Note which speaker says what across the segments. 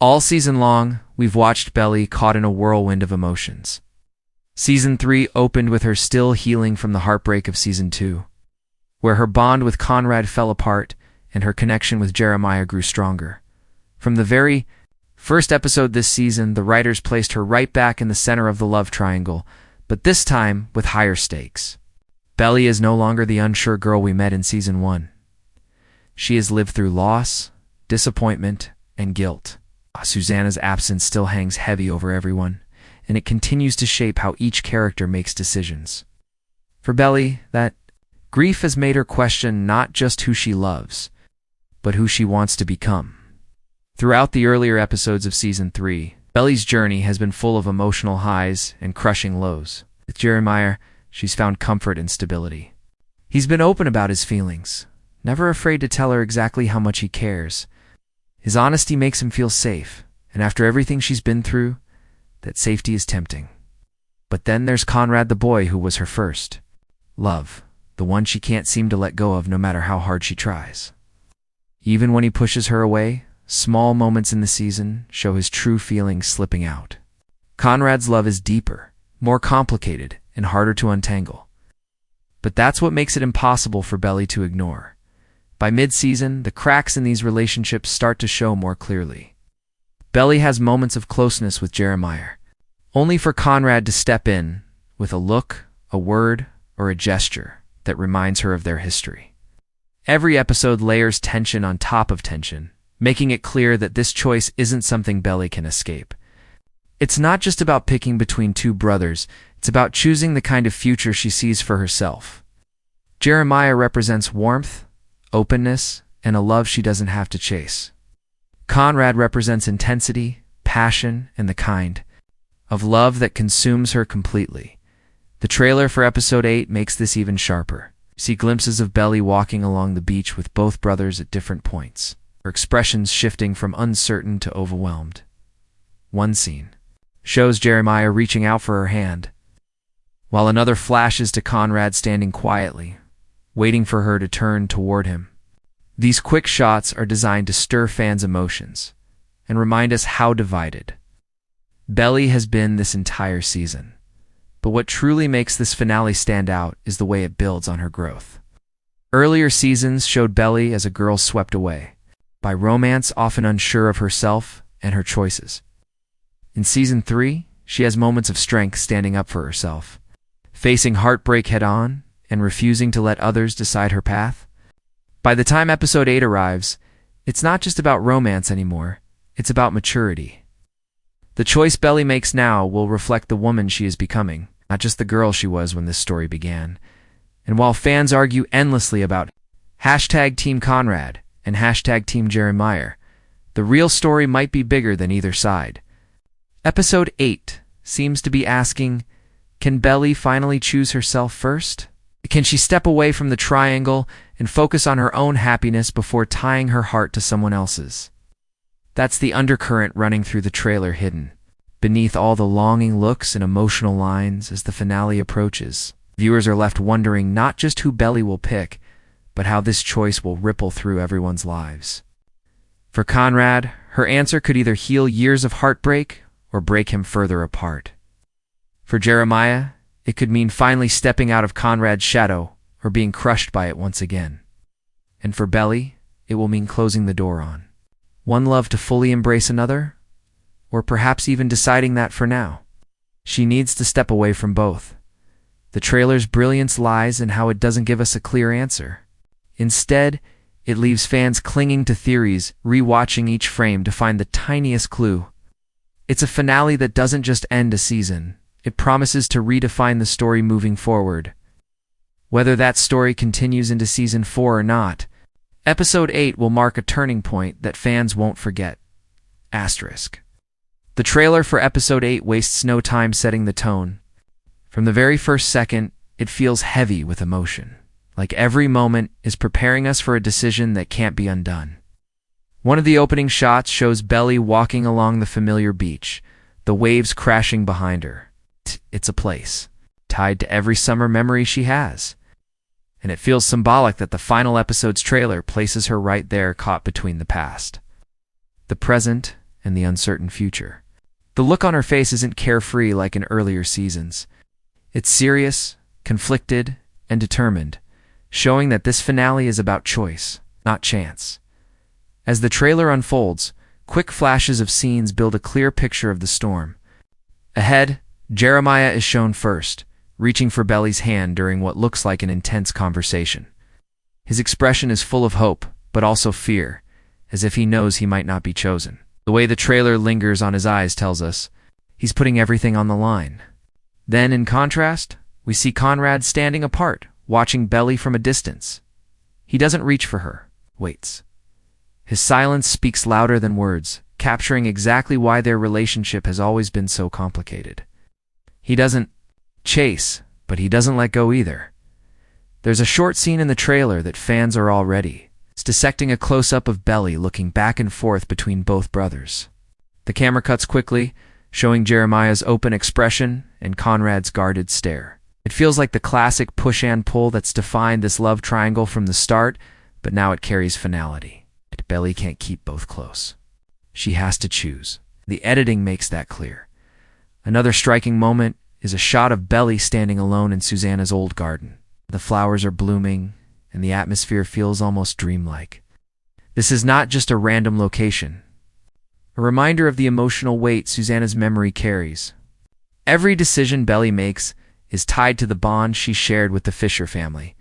Speaker 1: All season long, we've watched Belly caught in a whirlwind of emotions. Season 3 opened with her still healing from the heartbreak of Season 2, where her bond with Conrad fell apart and her connection with Jeremiah grew stronger. From the very first episode this season, the writers placed her right back in the center of the love triangle, but this time with higher stakes. Belly is no longer the unsure girl we met in Season 1. She has lived through loss, disappointment, and guilt. Susannah's absence still hangs heavy over everyone, and it continues to shape how each character makes decisions. For Belly, that grief has made her question not just who she loves, but who she wants to become. Throughout the earlier episodes of Season 3, Belly's journey has been full of emotional highs and crushing lows. With Jeremiah, she's found comfort and stability. He's been open about his feelings, never afraid to tell her exactly how much he cares. His honesty makes him feel safe, and after everything she's been through, that safety is tempting. But then there's Conrad, the boy who was her first love, the one she can't seem to let go of no matter how hard she tries. Even when he pushes her away, small moments in the season show his true feelings slipping out. Conrad's love is deeper, more complicated, and harder to untangle. But that's what makes it impossible for Belly to ignore. By mid-season, the cracks in these relationships start to show more clearly. Belly has moments of closeness with Jeremiah, only for Conrad to step in with a look, a word, or a gesture that reminds her of their history. Every episode layers tension on top of tension, making it clear that this choice isn't something Belly can escape. It's not just about picking between two brothers, it's about choosing the kind of future she sees for herself. Jeremiah represents warmth, openness, and a love she doesn't have to chase. Conrad represents intensity, passion, and the kind of love that consumes her completely. The trailer for Episode 8 makes this even sharper. You see glimpses of Belly walking along the beach with both brothers at different points, her expressions shifting from uncertain to overwhelmed. One scene shows Jeremiah reaching out for her hand, while another flashes to Conrad standing quietly, waiting for her to turn toward him. These quick shots are designed to stir fans' emotions and remind us how divided Belly has been this entire season. But what truly makes this finale stand out is the way it builds on her growth. Earlier seasons showed Belly as a girl swept away by romance, often unsure of herself and her choices. In Season 3, she has moments of strength standing up for herself, facing heartbreak head-on and refusing to let others decide her path. By the time Episode 8 arrives, it's not just about romance anymore, it's about maturity. The choice Belly makes now will reflect the woman she is becoming, not just the girl she was when this story began. And while fans argue endlessly about #Team Conrad and #Team Jeremiah, the real story might be bigger than either side. Episode 8 seems to be asking, can Belly finally choose herself first? Can she step away from the triangle and focus on her own happiness before tying her heart to someone else's? That's the undercurrent running through the trailer, hidden beneath all the longing looks and emotional lines as the finale approaches. Viewers are left wondering not just who Belly will pick, but how this choice will ripple through everyone's lives. For Conrad, her answer could either heal years of heartbreak or break him further apart. For Jeremiah, it could mean finally stepping out of Conrad's shadow or being crushed by it once again. And for Belly, it will mean closing the door on one love to fully embrace another, or perhaps even deciding that for now, she needs to step away from both. The trailer's brilliance lies in how it doesn't give us a clear answer. Instead, it leaves fans clinging to theories, rewatching each frame to find the tiniest clue. It's a finale that doesn't just end a season. It promises to redefine the story moving forward. Whether that story continues into Season 4 or not, Episode 8 will mark a turning point that fans won't forget. The trailer for Episode 8 wastes no time setting the tone. From the very first second, it feels heavy with emotion, like every moment is preparing us for a decision that can't be undone. One of the opening shots shows Belly walking along the familiar beach, the waves crashing behind her. It's a place tied to every summer memory she has. And it feels symbolic that the final episode's trailer places her right there, caught between the past, the present, and the uncertain future. The look on her face isn't carefree like in earlier seasons. It's serious, conflicted, and determined, showing that this finale is about choice, not chance. As the trailer unfolds, quick flashes of scenes build a clear picture of the storm. Ahead, Jeremiah is shown first, reaching for Belly's hand during what looks like an intense conversation. His expression is full of hope, but also fear, as if he knows he might not be chosen. The way the trailer lingers on his eyes tells us he's putting everything on the line. Then, in contrast, we see Conrad standing apart, watching Belly from a distance. He doesn't reach for her, waits. His silence speaks louder than words, capturing exactly why their relationship has always been so complicated. He doesn't chase, but he doesn't let go either. There's a short scene in the trailer that fans are already. It's dissecting a close-up of Belly looking back and forth between both brothers. The camera cuts quickly, showing Jeremiah's open expression and Conrad's guarded stare. It feels like the classic push and pull that's defined this love triangle from the start, but now it carries finality. Belly can't keep both close. She has to choose. The editing makes that clear. Another striking moment is a shot of Belly standing alone in Susannah's old garden. The flowers are blooming, and the atmosphere feels almost dreamlike. This is not just a random location. A reminder of the emotional weight Susannah's memory carries. Every decision Belly makes is tied to the bond she shared with the Fisher family,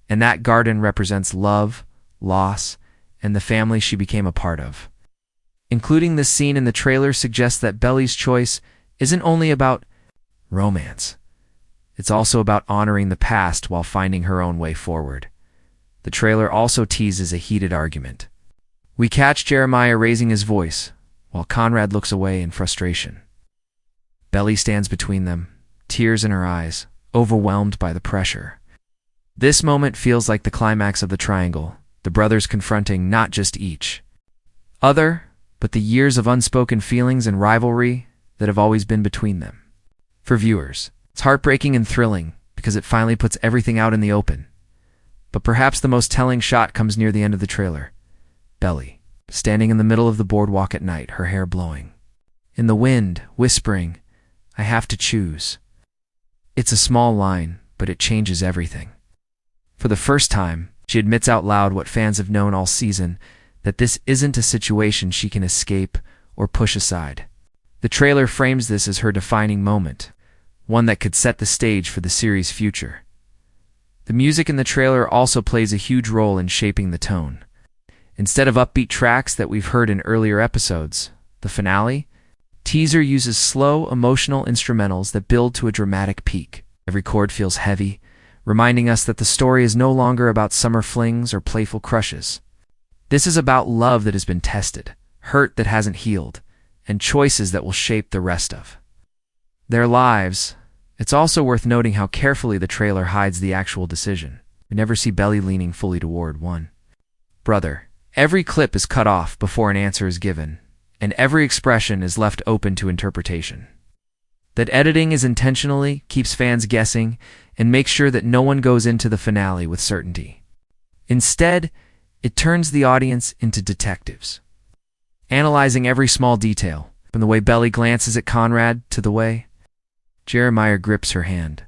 Speaker 1: and that garden represents love, loss, and the family she became a part of. Including this scene in the trailer suggests that Belly's choice isn't only about romance. It's also about honoring the past while finding her own way forward. The trailer also teases a heated argument. We catch Jeremiah raising his voice, while Conrad looks away in frustration. Belly stands between them, tears in her eyes, overwhelmed by the pressure. This moment feels like the climax of the triangle, the brothers confronting not just each other, but the years of unspoken feelings and rivalry that have always been between them. For viewers, it's heartbreaking and thrilling because it finally puts everything out in the open. But perhaps the most telling shot comes near the end of the trailer. Belly, standing in the middle of the boardwalk at night, her hair blowing. In the wind, whispering, "I have to choose." It's a small line, but it changes everything. For the first time, she admits out loud what fans have known all season, that this isn't a situation she can escape or push aside. The trailer frames this as her defining moment, one that could set the stage for the series' future. The music in the trailer also plays a huge role in shaping the tone. Instead of upbeat tracks that we've heard in earlier episodes, the finale teaser uses slow, emotional instrumentals that build to a dramatic peak. Every chord feels heavy, reminding us that the story is no longer about summer flings or playful crushes. This is about love that has been tested, hurt that hasn't healed, and choices that will shape the rest of their lives. It's also worth noting how carefully the trailer hides the actual decision. We never see Belly leaning fully toward one brother. Every clip is cut off before an answer is given, and every expression is left open to interpretation. That editing is intentionally keeps fans guessing and makes sure that no one goes into the finale with certainty. Instead, it turns the audience into detectives, analyzing every small detail, from the way Belly glances at Conrad to the way Jeremiah grips her hand.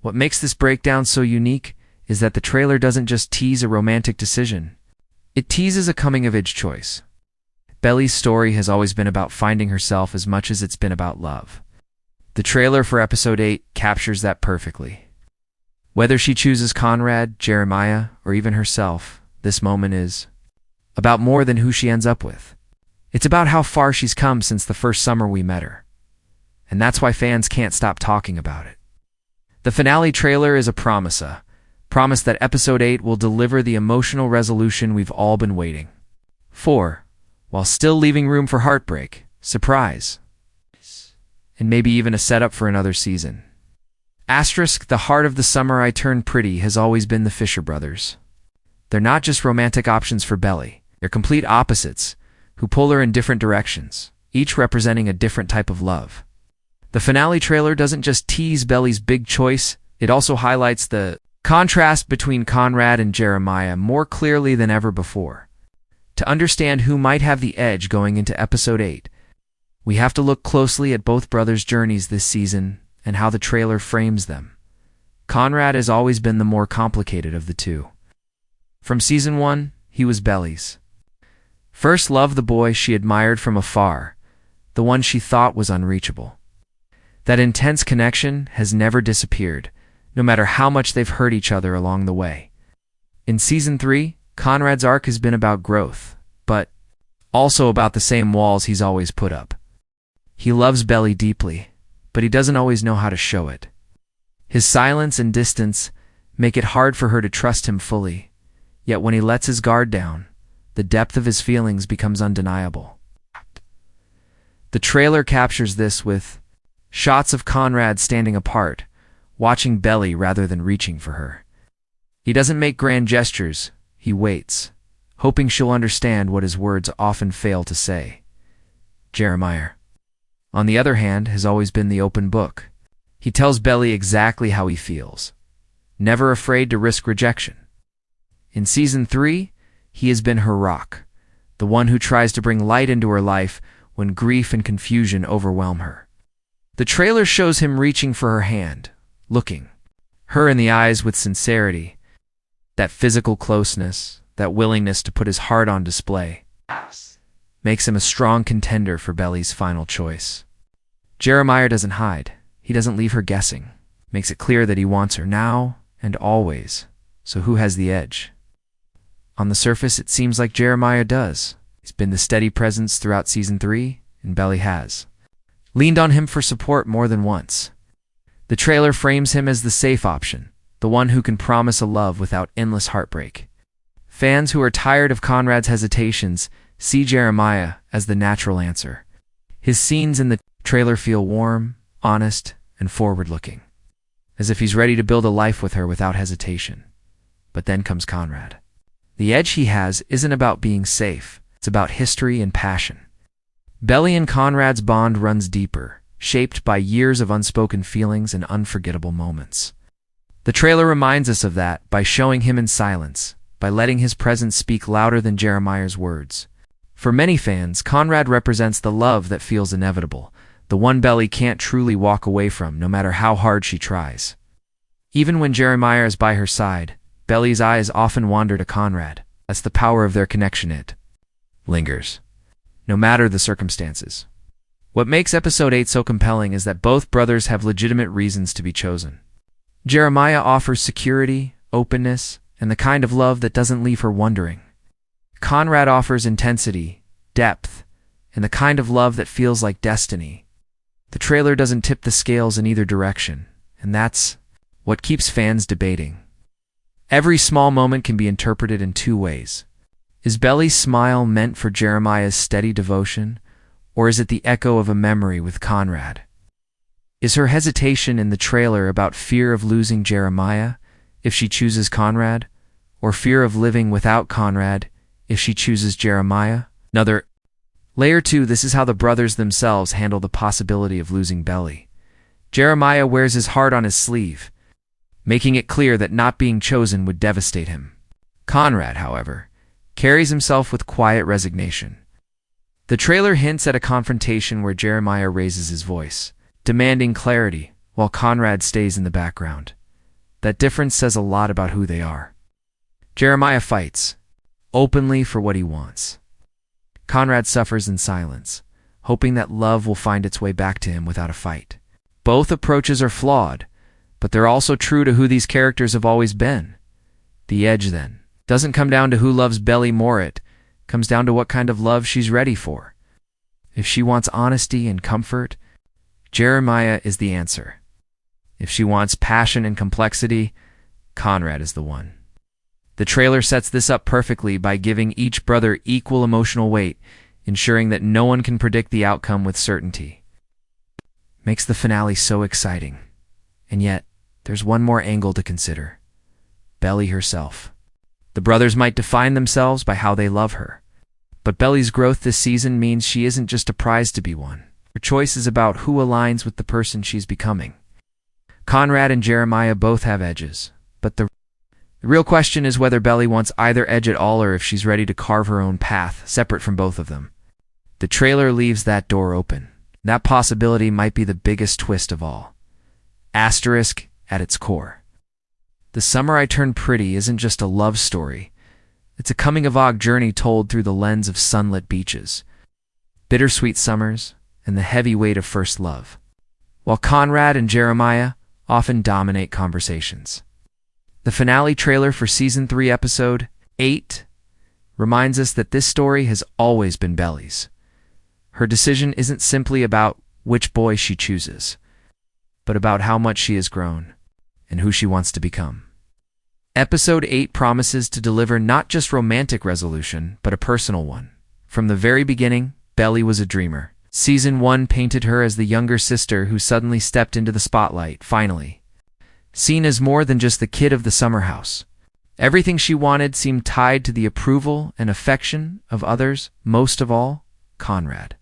Speaker 1: What makes this breakdown so unique is that the trailer doesn't just tease a romantic decision. It teases a coming-of-age choice. Belly's story has always been about finding herself as much as it's been about love. The trailer for episode 8 captures that perfectly. Whether she chooses Conrad, Jeremiah, or even herself, this moment is about more than who she ends up with. It's about how far she's come since the first summer we met her. And that's why fans can't stop talking about it. The finale trailer is a promise that episode 8 will deliver the emotional resolution we've all been waiting for, while still leaving room for heartbreak, surprise, and maybe even a setup for another season. Asterisk, the heart of the summer I turned pretty has always been the Fisher brothers. They're not just romantic options for Belly. They're complete opposites, who pull her in different directions, each representing a different type of love. The finale trailer doesn't just tease Belly's big choice, it also highlights the contrast between Conrad and Jeremiah more clearly than ever before. To understand who might have the edge going into Episode 8, we have to look closely at both brothers' journeys this season and how the trailer frames them. Conrad has always been the more complicated of the two. From Season 1, he was Belly's. First loved the boy she admired from afar, the one she thought was unreachable. That intense connection has never disappeared, no matter how much they've hurt each other along the way. In Season 3, Conrad's arc has been about growth, but also about the same walls he's always put up. He loves Belly deeply, but he doesn't always know how to show it. His silence and distance make it hard for her to trust him fully, yet when he lets his guard down, the depth of his feelings becomes undeniable. The trailer captures this with shots of Conrad standing apart, watching Belly rather than reaching for her. He doesn't make grand gestures, he waits, hoping she'll understand what his words often fail to say. Jeremiah, on the other hand, has always been the open book. He tells Belly exactly how he feels, never afraid to risk rejection. In Season 3, he has been her rock, the one who tries to bring light into her life when grief and confusion overwhelm her. The trailer shows him reaching for her hand, looking her in the eyes with sincerity. That physical closeness, that willingness to put his heart on display, makes him a strong contender for Belly's final choice. Jeremiah doesn't hide. He doesn't leave her guessing. Makes it clear that he wants her now and always. So who has the edge? On the surface, it seems like Jeremiah does. He's been the steady presence throughout Season 3, and Belly has leaned on him for support more than once. The trailer frames him as the safe option, the one who can promise a love without endless heartbreak. Fans who are tired of Conrad's hesitations see Jeremiah as the natural answer. His scenes in the trailer feel warm, honest, and forward-looking, as if he's ready to build a life with her without hesitation. But then comes Conrad. The edge he has isn't about being safe, it's about history and passion. Belly and Conrad's bond runs deeper, shaped by years of unspoken feelings and unforgettable moments. The trailer reminds us of that by showing him in silence, by letting his presence speak louder than Jeremiah's words. For many fans, Conrad represents the love that feels inevitable, the one Belly can't truly walk away from no matter how hard she tries. Even when Jeremiah is by her side, Belly's eyes often wander to Conrad. That's the power of their connection. It lingers, no matter the circumstances. What makes Episode 8 so compelling is that both brothers have legitimate reasons to be chosen. Jeremiah offers security, openness, and the kind of love that doesn't leave her wondering. Conrad offers intensity, depth, and the kind of love that feels like destiny. The trailer doesn't tip the scales in either direction, and that's what keeps fans debating. Every small moment can be interpreted in two ways. Is Belly's smile meant for Jeremiah's steady devotion, or is it the echo of a memory with Conrad? Is her hesitation in the trailer about fear of losing Jeremiah if she chooses Conrad, or fear of living without Conrad if she chooses Jeremiah? Another Layer 2, this is how the brothers themselves handle the possibility of losing Belly. Jeremiah wears his heart on his sleeve, making it clear that not being chosen would devastate him. Conrad, however, carries himself with quiet resignation. The trailer hints at a confrontation where Jeremiah raises his voice, demanding clarity, while Conrad stays in the background. That difference says a lot about who they are. Jeremiah fights openly for what he wants. Conrad suffers in silence, hoping that love will find its way back to him without a fight. Both approaches are flawed, but they're also true to who these characters have always been. The edge, then, doesn't come down to who loves Belly more, it comes down to what kind of love she's ready for. If she wants honesty and comfort, Jeremiah is the answer. If she wants passion and complexity, Conrad is the one. The trailer sets this up perfectly by giving each brother equal emotional weight, ensuring that no one can predict the outcome with certainty. Makes the finale so exciting. And yet, there's one more angle to consider. Belly herself. The brothers might define themselves by how they love her, but Belly's growth this season means she isn't just a prize to be won. Her choice is about who aligns with the person she's becoming. Conrad and Jeremiah both have edges, but the The real question is whether Belly wants either edge at all or if she's ready to carve her own path, separate from both of them. The trailer leaves that door open. That possibility might be the biggest twist of all. Asterisk at its core. The Summer I Turned Pretty isn't just a love story. It's a coming-of-age journey told through the lens of sunlit beaches, bittersweet summers, and the heavy weight of first love, while Conrad and Jeremiah often dominate conversations. The finale trailer for Season 3, Episode 8 reminds us that this story has always been Belly's. Her decision isn't simply about which boy she chooses, but about how much she has grown and who she wants to become. Episode 8 promises to deliver not just romantic resolution, but a personal one. From the very beginning, Belly was a dreamer. Season 1 painted her as the younger sister who suddenly stepped into the spotlight, finally. Seen as more than just the kid of the summer house. Everything she wanted seemed tied to the approval and affection of others, most of all, Conrad.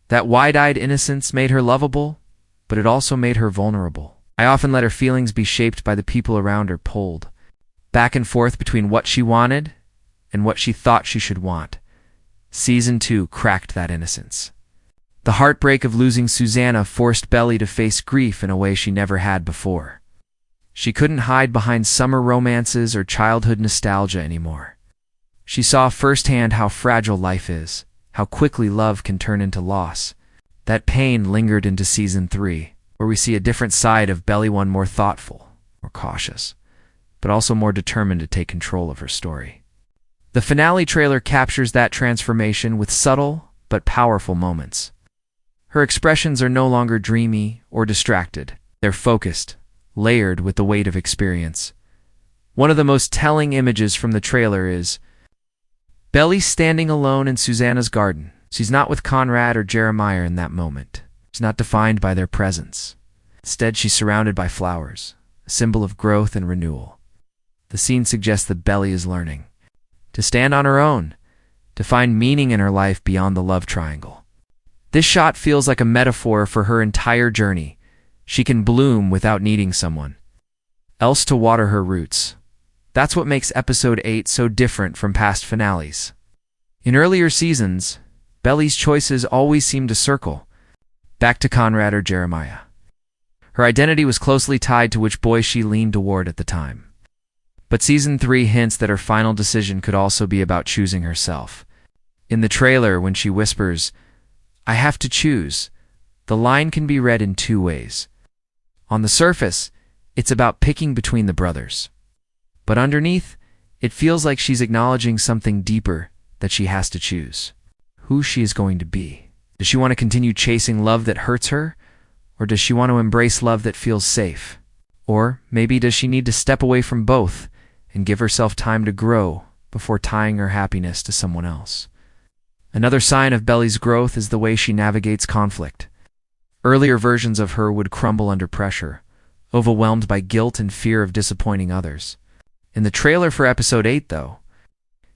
Speaker 1: That wide-eyed innocence made her lovable, but it also made her vulnerable. I often let her feelings be shaped by the people around her, pulled back and forth between what she wanted and what she thought she should want. Season 2 cracked that innocence. The heartbreak of losing Susannah forced Belly to face grief in a way she never had before. She couldn't hide behind summer romances or childhood nostalgia anymore. She saw firsthand how fragile life is, how quickly love can turn into loss. That pain lingered into Season 3, where we see a different side of Belly, one more thoughtful, more cautious, but also more determined to take control of her story. The finale trailer captures that transformation with subtle but powerful moments. Her expressions are no longer dreamy or distracted. They're focused, layered with the weight of experience. One of the most telling images from the trailer is Belly standing alone in Susannah's garden. She's not with Conrad or Jeremiah in that moment. She's not defined by their presence. Instead, she's surrounded by flowers, a symbol of growth and renewal. The scene suggests that Belly is learning to stand on her own, to find meaning in her life beyond the love triangle. This shot feels like a metaphor for her entire journey. She can bloom without needing someone else to water her roots. That's what makes Episode 8 so different from past finales. In earlier seasons, Belly's choices always seemed to circle back to Conrad or Jeremiah. Her identity was closely tied to which boy she leaned toward at the time. But Season 3 hints that her final decision could also be about choosing herself. In the trailer, when she whispers, "I have to choose," the line can be read in two ways. On the surface, it's about picking between the brothers. But underneath, it feels like she's acknowledging something deeper that she has to choose. Who she is going to be. Does she want to continue chasing love that hurts her? Or does she want to embrace love that feels safe? Or maybe does she need to step away from both and give herself time to grow before tying her happiness to someone else? Another sign of Belly's growth is the way she navigates conflict. Earlier versions of her would crumble under pressure, overwhelmed by guilt and fear of disappointing others. In the trailer for Episode 8, though,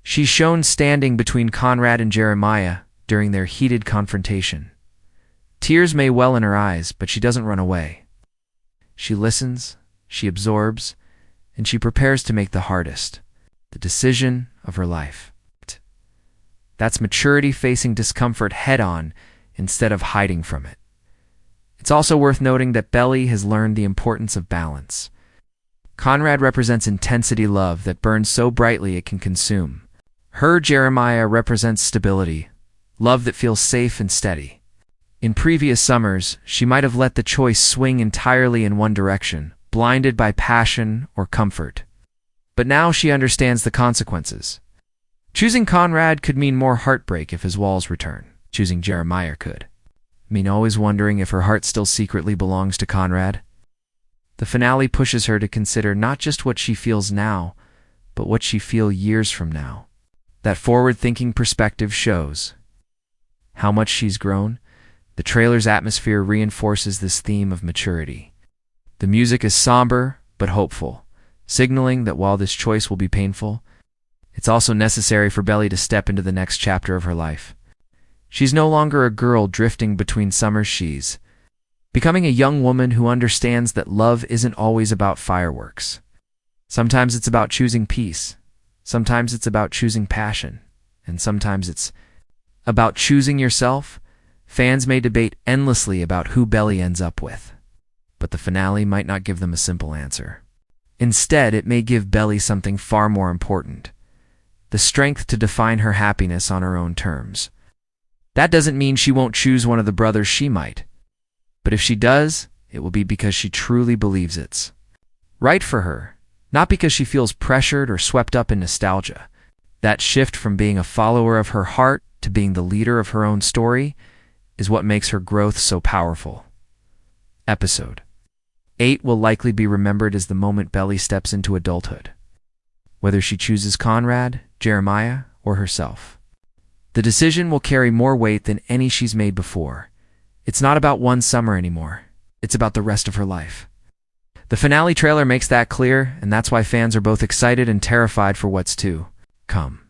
Speaker 1: she's shown standing between Conrad and Jeremiah during their heated confrontation. Tears may well in her eyes, but she doesn't run away. She listens, she absorbs, and she prepares to make the hardest, the decision of her life. That's maturity, facing discomfort head-on instead of hiding from it. It's also worth noting that Belly has learned the importance of balance. Conrad represents intensity love that burns so brightly it can consume. Her Jeremiah represents stability, love that feels safe and steady. In previous summers, she might have let the choice swing entirely in one direction, blinded by passion or comfort. But now she understands the consequences. Choosing Conrad could mean more heartbreak if his walls return. Choosing Jeremiah could mean always wondering if her heart still secretly belongs to Conrad. The finale pushes her to consider not just what she feels now, but what she feels years from now. That forward-thinking perspective shows how much she's grown. The trailer's atmosphere reinforces this theme of maturity. The music is somber but hopeful, signaling that while this choice will be painful, it's also necessary for Belly to step into the next chapter of her life. She's no longer a girl drifting between summers. She's becoming a young woman who understands that love isn't always about fireworks. Sometimes it's about choosing peace. Sometimes it's about choosing passion. And sometimes it's about choosing yourself. Fans may debate endlessly about who Belly ends up with, but the finale might not give them a simple answer. Instead, it may give Belly something far more important: the strength to define her happiness on her own terms. That doesn't mean she won't choose one of the brothers. She might. But if she does, it will be because she truly believes it's right for her, not because she feels pressured or swept up in nostalgia. That shift from being a follower of her heart to being the leader of her own story is what makes her growth so powerful. Episode 8 will likely be remembered as the moment Belly steps into adulthood, whether she chooses Conrad, Jeremiah, or herself. The decision will carry more weight than any she's made before. It's not about one summer anymore. It's about the rest of her life. The finale trailer makes that clear, and that's why fans are both excited and terrified for what's to come.